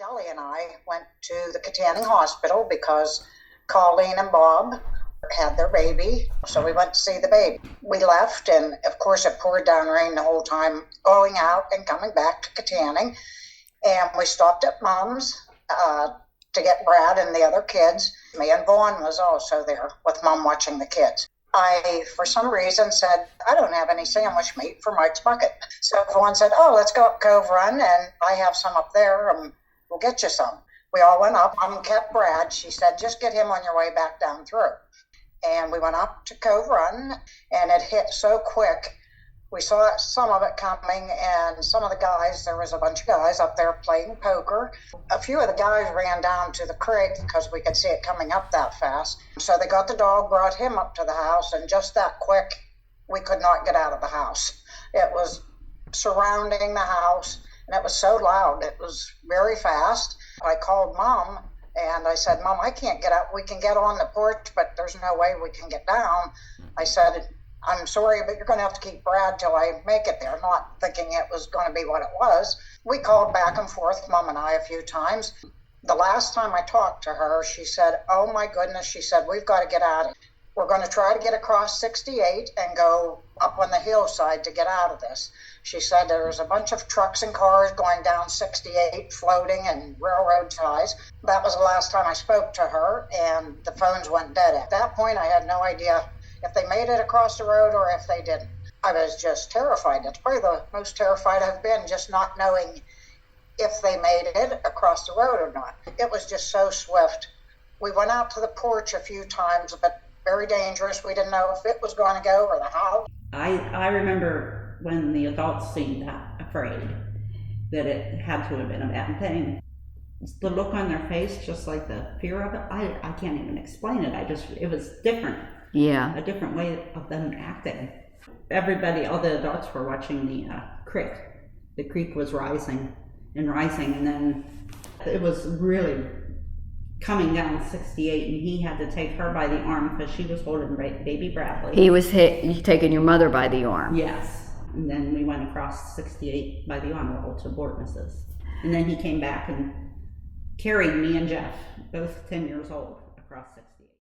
Shelley and I went to the Katanning Hospital because Colleen and Bob had their baby, so we went to see the baby. We left, and of course it poured down rain the whole time, going out and coming back to Katanning. And we stopped at Mom's to get Brad and the other kids. Me and Vaughn was also there with Mom watching the kids. I, for some reason, said, I don't have any sandwich meat for Mike's bucket. So Vaughn said, oh, let's go up Cove Run, and I have some up there, and we'll get you some. We all went up. Mom kept Brad. She said, just get him on your way back down through. And we went up to Cove Run, and it hit so quick. We saw some of it coming, and some of the guys, there was a bunch of guys up there playing poker. A few of the guys ran down to the creek because we could see it coming up that fast. So they got the dog, brought him up to the house, and just that quick, we could not get out of the house. It was surrounding the house, and it was so loud. It was very fast. I called Mom, and I said, Mom, I can't get out. We can get on the porch, but there's no way we can get down. I said, I'm sorry, but you're going to have to keep Brad till I make it there, not thinking it was going to be what it was. We called back and forth, Mom and I, a few times. The last time I talked to her, she said, oh my goodness, she said, we've got to get out of here. We're going to try to get across 68 and go up on the hillside to get out of this. She said there's a bunch of trucks and cars going down 68, floating, and railroad ties. That was the last time I spoke to her, and the phones went dead. At that point, I had no idea if they made it across the road or if they didn't. I was just terrified. That's probably the most terrified I've been, just not knowing if they made it across the road or not. It was just so swift. We went out to the porch a few times, but very dangerous. We didn't know if it was going to go or the house. I remember when the adults seemed that afraid that it had to have been a bad thing. The look on their face, just like the fear of it, I can't even explain it. It was different. Yeah. A different way of them acting. Everybody, all the adults were watching the creek. The creek was rising, and then it was really coming down 68, and he had to take her by the arm because she was holding baby Bradley. He was taking your mother by the arm. Yes. And then we went across 68 by the arm roll to Bortness's. And then he came back and carried me and Jeff, both 10 years old, across 68.